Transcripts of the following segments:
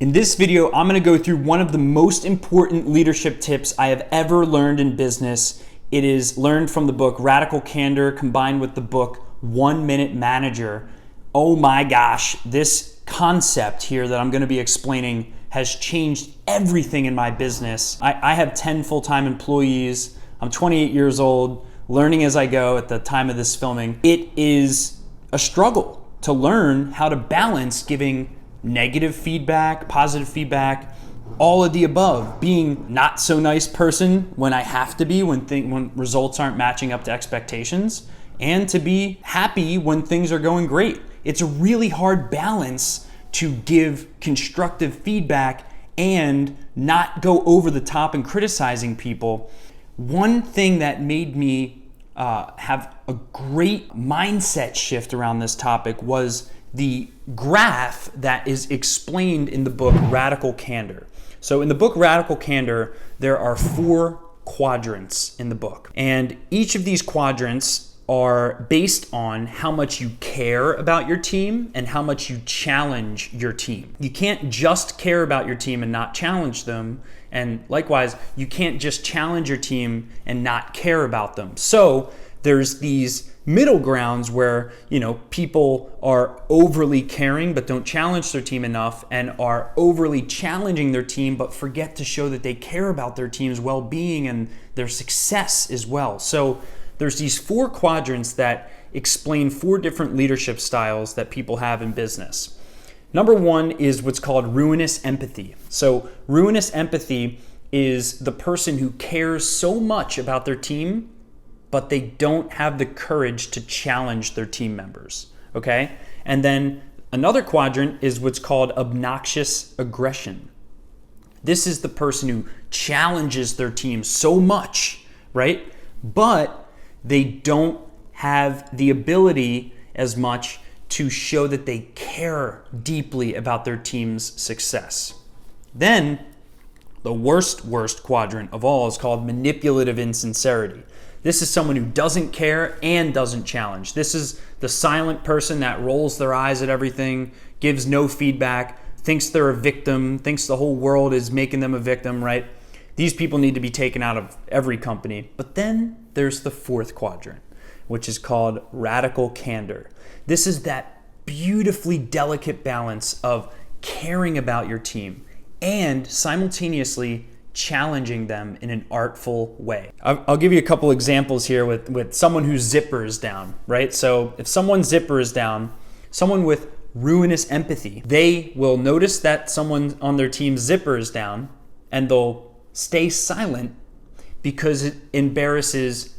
In this video, I'm going to go through one of the most important leadership tips I have ever learned in business. It is learned from the book Radical Candor combined with the book 1 Minute Manager. Oh my gosh, this concept here that I'm going to be explaining has changed everything in my business. I have 10 full-time employees. I'm 28 years old, learning as I go at the time of this filming. It is a struggle to learn how to balance giving negative feedback, positive feedback, all of the above, being not so nice person when I have to be, when results aren't matching up to expectations, and to be happy when things are going great. It's a really hard balance to give constructive feedback and not go over the top and criticizing people. One thing that made me have a great mindset shift around this topic was the graph that is explained in the book Radical Candor. So in the book Radical Candor, there are 4 quadrants in the book. And each of these quadrants are based on how much you care about your team and how much you challenge your team. You can't just care about your team and not challenge them. And likewise, you can't just challenge your team and not care about them. So there's these middle grounds where, people are overly caring but don't challenge their team enough, and are overly challenging their team but forget to show that they care about their team's well-being and their success as well. So there's these 4 quadrants that explain 4 different leadership styles that people have in business. Number 1 is what's called ruinous empathy. So ruinous empathy is the person who cares so much about their team but they don't have the courage to challenge their team members, okay? And then another quadrant is what's called obnoxious aggression. This is the person who challenges their team so much, right? But they don't have the ability as much to show that they care deeply about their team's success. Then the worst quadrant of all is called manipulative insincerity. This is someone who doesn't care and doesn't challenge. This is the silent person that rolls their eyes at everything, gives no feedback, thinks they're a victim, thinks the whole world is making them a victim, right? These people need to be taken out of every company. But then there's the 4th quadrant, which is called radical candor. This is that beautifully delicate balance of caring about your team and simultaneously challenging them in an artful way. I'll give you a couple examples here with someone whose zipper is down, right? So if someone's zipper is down, someone with ruinous empathy, they will notice that someone on their team's zipper is down and they'll stay silent because it embarrasses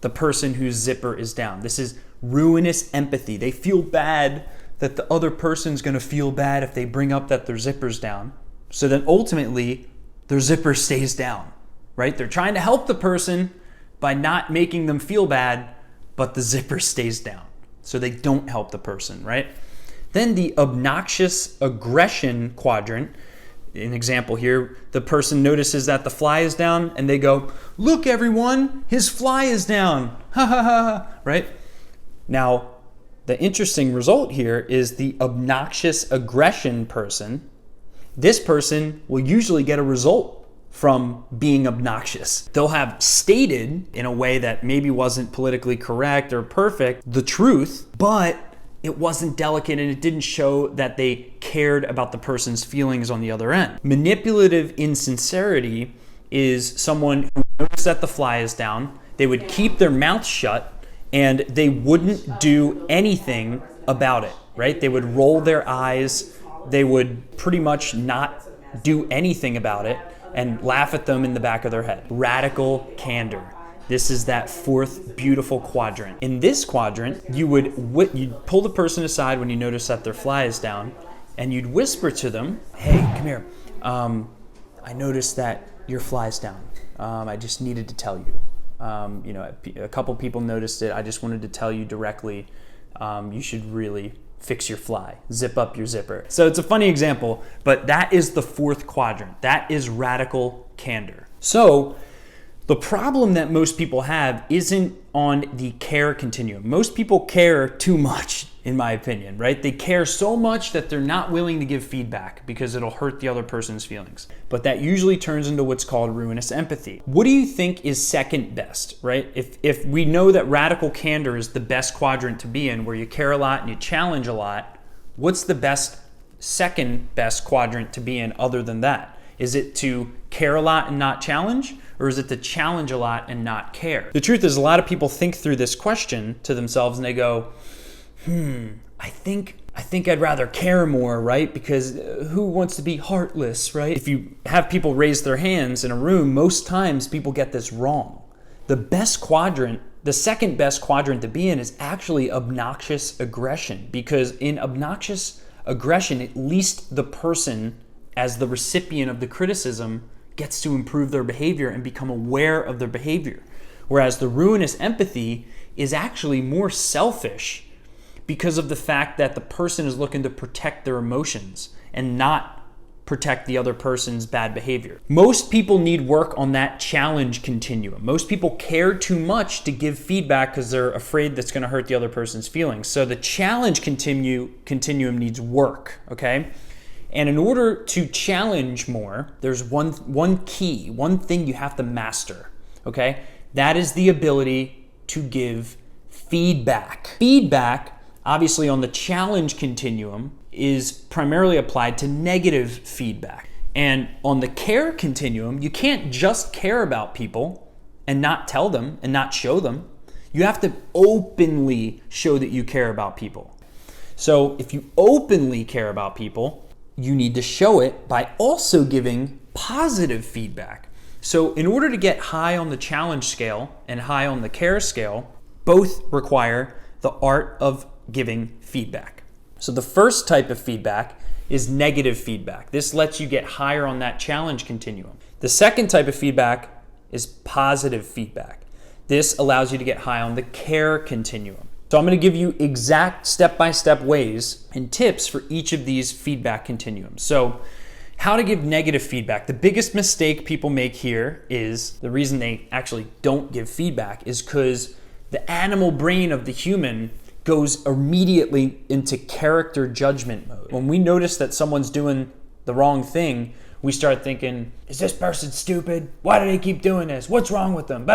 the person whose zipper is down. This is ruinous empathy. They feel bad that the other person's gonna feel bad if they bring up that their zipper's down. So then ultimately, their zipper stays down, right? They're trying to help the person by not making them feel bad, but the zipper stays down. So they don't help the person, right? Then the obnoxious aggression quadrant, an example here, the person notices that the fly is down and they go, "Look everyone, his fly is down, ha ha ha," right? Now, the interesting result here is the obnoxious aggression person. This person will usually get a result from being obnoxious. They'll have stated in a way that maybe wasn't politically correct or perfect the truth, but it wasn't delicate and it didn't show that they cared about the person's feelings on the other end. Manipulative insincerity is someone who knows that the fly is down, they would keep their mouth shut and they wouldn't do anything about it, right? They would roll their eyes, they would pretty much not do anything about it and laugh at them in the back of their head. Radical candor. This is that 4th beautiful quadrant. In this quadrant, you'd pull the person aside when you notice that their fly is down and you'd whisper to them, "Hey, come here. I noticed that your fly's down. I just needed to tell you. A couple people noticed it. I just wanted to tell you directly. You should really fix your fly, zip up your zipper." So it's a funny example, but that is the 4th quadrant. That is radical candor. So the problem that most people have isn't on the care continuum. Most people care too much. in my opinion, right? They care so much that they're not willing to give feedback because it'll hurt the other person's feelings. But that usually turns into what's called ruinous empathy. What do you think is second best, right? If we know that radical candor is the best quadrant to be in, where you care a lot and you challenge a lot, what's the second best quadrant to be in other than that? Is it to care a lot and not challenge? Or is it to challenge a lot and not care? The truth is, a lot of people think through this question to themselves and they go, I think I'd rather care more, right? Because who wants to be heartless, right? If you have people raise their hands in a room, most times people get this wrong. The second best quadrant to be in is actually obnoxious aggression, because in obnoxious aggression, at least the person, as the recipient of the criticism, gets to improve their behavior and become aware of their behavior. Whereas the ruinous empathy is actually more selfish because of the fact that the person is looking to protect their emotions and not protect the other person's bad behavior. Most people need work on that challenge continuum. Most people care too much to give feedback because they're afraid that's going to hurt the other person's feelings. So the challenge continuum needs work, okay? And in order to challenge more, there's one thing you have to master, okay? That is the ability to give feedback. Feedback, obviously on the challenge continuum, is primarily applied to negative feedback. And on the care continuum, you can't just care about people and not tell them and not show them. You have to openly show that you care about people. So if you openly care about people, you need to show it by also giving positive feedback. So in order to get high on the challenge scale and high on the care scale, both require the art of giving feedback. So the first type of feedback is negative feedback. This lets you get higher on that challenge continuum. The second type of feedback is positive feedback. This allows you to get high on the care continuum. So I'm going to give you exact step-by-step ways and tips for each of these feedback continuums. So how to give negative feedback. The biggest mistake people make here is, the reason they actually don't give feedback is because the animal brain of the human goes immediately into character judgment mode. When we notice that someone's doing the wrong thing, we start thinking, is this person stupid? Why do they keep doing this? What's wrong with them?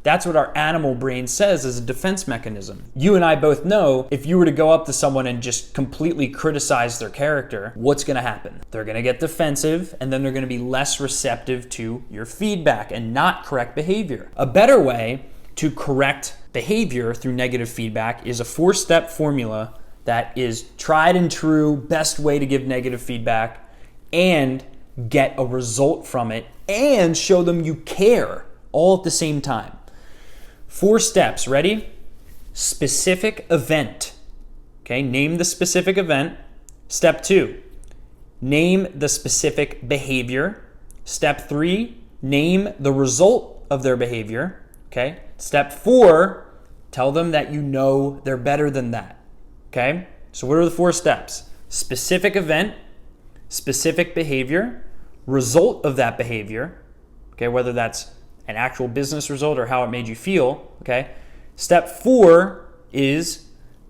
That's what our animal brain says as a defense mechanism. You and I both know if you were to go up to someone and just completely criticize their character, what's gonna happen? They're gonna get defensive, and then they're gonna be less receptive to your feedback and not correct behavior. A better way to correct behavior through negative feedback is a 4-step formula that is tried and true, best way to give negative feedback and get a result from it and show them you care all at the same time. 4 steps, ready? Specific event. Okay, name the specific event. Step 2, name the specific behavior. Step 3, name the result of their behavior. Okay, step 4, tell them that you know they're better than that. Okay, so what are the 4 steps? Specific event, specific behavior, result of that behavior. Okay, whether that's an actual business result or how it made you feel, okay? Step 4 is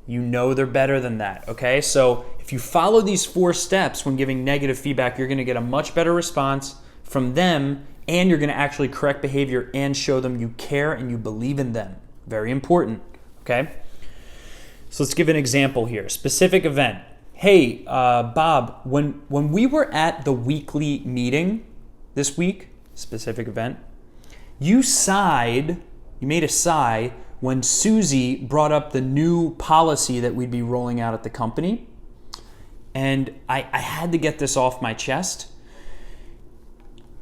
you know they're better than that, okay? So if you follow these 4 steps when giving negative feedback, you're gonna get a much better response from them, and you're gonna actually correct behavior and show them you care and you believe in them. Very important, okay? So let's give an example here. Specific event. Hey, Bob, when we were at the weekly meeting this week, specific event, you made a sigh when Susie brought up the new policy that we'd be rolling out at the company. And I had to get this off my chest.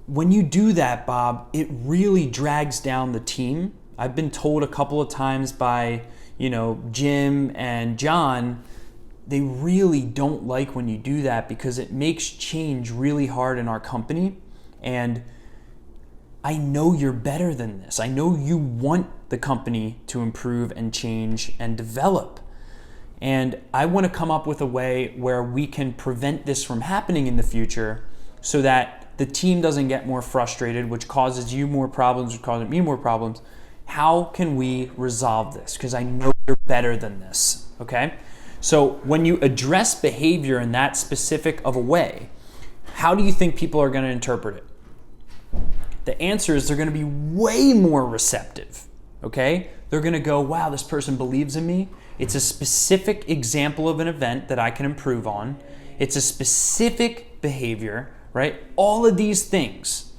When you do that, Bob, it really drags down the team. I've been told a couple of times by, Jim and John, they really don't like when you do that because it makes change really hard in our company. And I know you're better than this. I know you want the company to improve and change and develop. And I want to come up with a way where we can prevent this from happening in the future so that the team doesn't get more frustrated, which causes you more problems, which causes me more problems. How can we resolve this? Because I know you're better than this, okay? So when you address behavior in that specific of a way, how do you think people are going to interpret it? The answer is they're going to be way more receptive, okay? They're going to go, wow, this person believes in me. It's a specific example of an event that I can improve on. It's a specific behavior, right? All of these things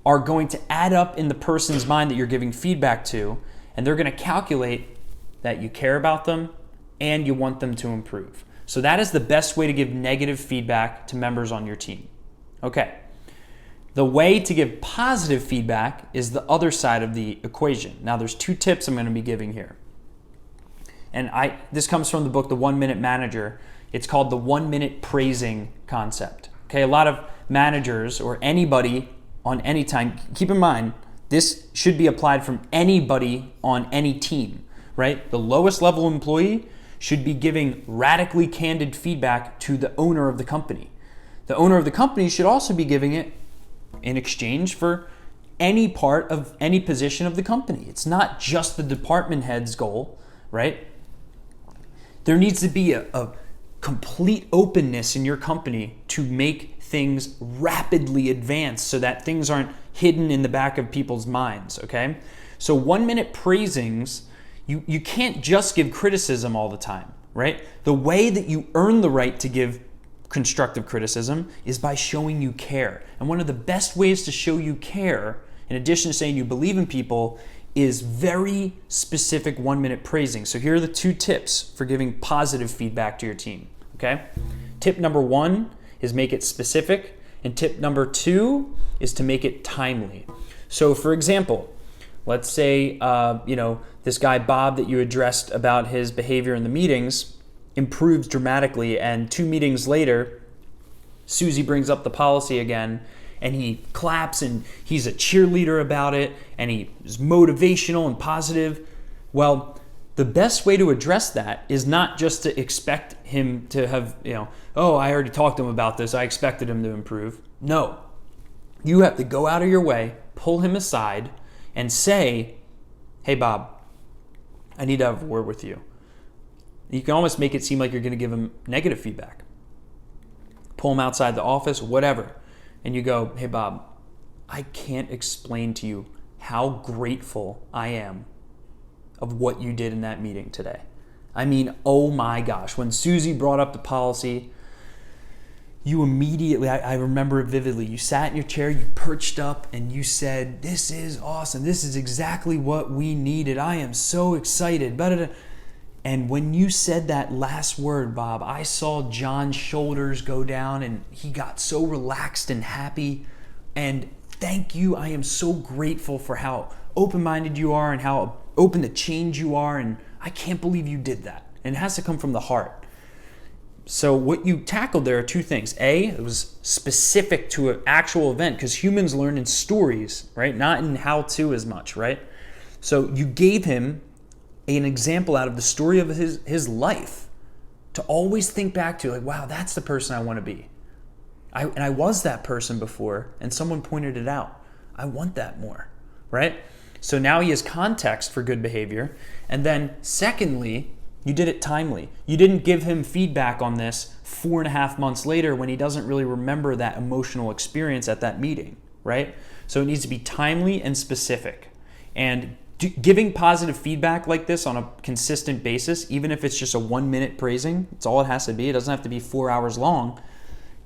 are going to add up in the person's mind that you're giving feedback to, and they're going to calculate that you care about them and you want them to improve. So that is the best way to give negative feedback to members on your team. Okay. The way to give positive feedback is the other side of the equation. Now there's 2 tips I'm going to be giving here. And this comes from the book, The 1 Minute Manager. It's called the 1 minute praising concept. Okay, a lot of managers or anybody on any time, keep in mind, this should be applied from anybody on any team, right? The lowest level employee should be giving radically candid feedback to the owner of the company. The owner of the company should also be giving it in exchange for any part of any position of the company. It's not just the department head's goal, right? There needs to be a complete openness in your company to make things rapidly advance so that things aren't hidden in the back of people's minds, okay? So 1 minute praisings, you can't just give criticism all the time, right? The way that you earn the right to give constructive criticism is by showing you care. And one of the best ways to show you care, in addition to saying you believe in people, is very specific 1 minute praising. So here are the 2 tips for giving positive feedback to your team, okay? Tip number 1 is make it specific, and tip number 2 is to make it timely. So for example, let's say this guy Bob that you addressed about his behavior in the meetings improves dramatically, and 2 meetings later, Susie brings up the policy again, and he claps and he's a cheerleader about it, and he is motivational and positive. Well, the best way to address that is not just to expect him to have, oh, I already talked to him about this, I expected him to improve. No, you have to go out of your way, pull him aside, and say, hey, Bob, I need to have a word with you. You can almost make it seem like you're going to give him negative feedback. Pull him outside the office, whatever. And you go, hey, Bob, I can't explain to you how grateful I am of what you did in that meeting today. I mean, oh my gosh, when Susie brought up the policy, you immediately, I remember it vividly, you sat in your chair, you perched up, and you said, this is awesome. This is exactly what we needed. I am so excited. And when you said that last word, Bob, I saw John's shoulders go down and he got so relaxed and happy. And thank you. I am so grateful for how open-minded you are and how open to change you are. And I can't believe you did that. And it has to come from the heart. So what you tackled there are 2 things. A, it was specific to an actual event, because humans learn in stories, right? Not in how-to as much, right? So you gave him an example out of the story of his life to always think back to, like, wow, that's the person I want to be. I was that person before, and someone pointed it out. I want that more, right? So now he has context for good behavior. And then secondly, you did it timely. You didn't give him feedback on this 4.5 months later when he doesn't really remember that emotional experience at that meeting, right? So it needs to be timely and specific. And giving positive feedback like this on a consistent basis, even if it's just a 1 minute praising, it's all it has to be. It doesn't have to be 4 hours long.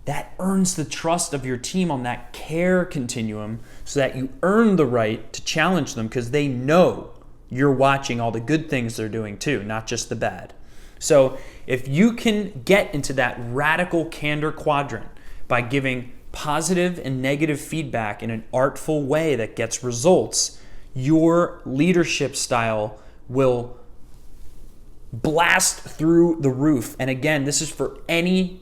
That earns the trust of your team on that care continuum so that you earn the right to challenge them because they know you're watching all the good things they're doing too, not just the bad. So if you can get into that radical candor quadrant by giving positive and negative feedback in an artful way that gets results, your leadership style will blast through the roof. And again, this is for any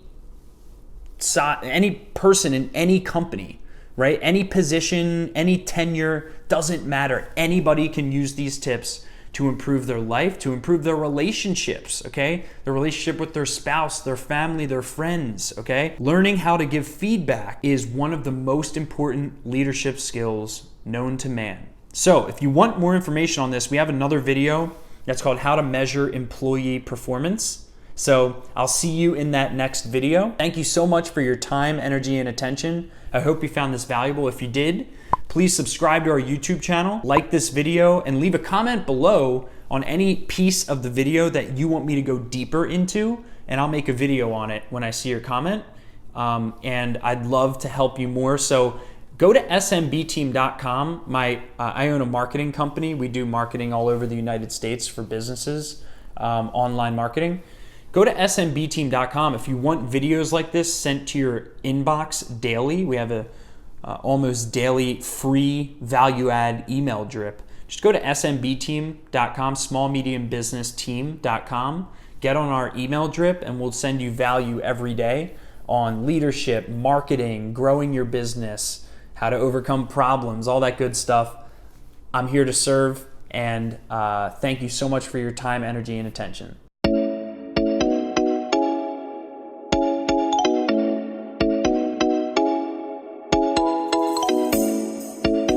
person in any company, right? Any position, any tenure, doesn't matter. Anybody can use these tips to improve their life, to improve their relationships, okay? Their relationship with their spouse, their family, their friends, okay? Learning how to give feedback is one of the most important leadership skills known to man. So if you want more information on this, we have another video that's called How to Measure Employee Performance. So I'll see you in that next video. Thank you so much for your time, energy, and attention. I hope you found this valuable. If you did, please subscribe to our YouTube channel, like this video, and leave a comment below on any piece of the video that you want me to go deeper into, and I'll make a video on it when I see your comment. And I'd love to help you more. So go to smbteam.com. I own a marketing company. We do marketing all over the United States for businesses, online marketing. Go to smbteam.com if you want videos like this sent to your inbox daily. We have a almost daily free value add email drip. Just go to smbteam.com, smallmediumbusinessteam.com. Get on our email drip and we'll send you value every day on leadership, marketing, growing your business, how to overcome problems, all that good stuff. I'm here to serve, and thank you so much for your time, energy, and attention.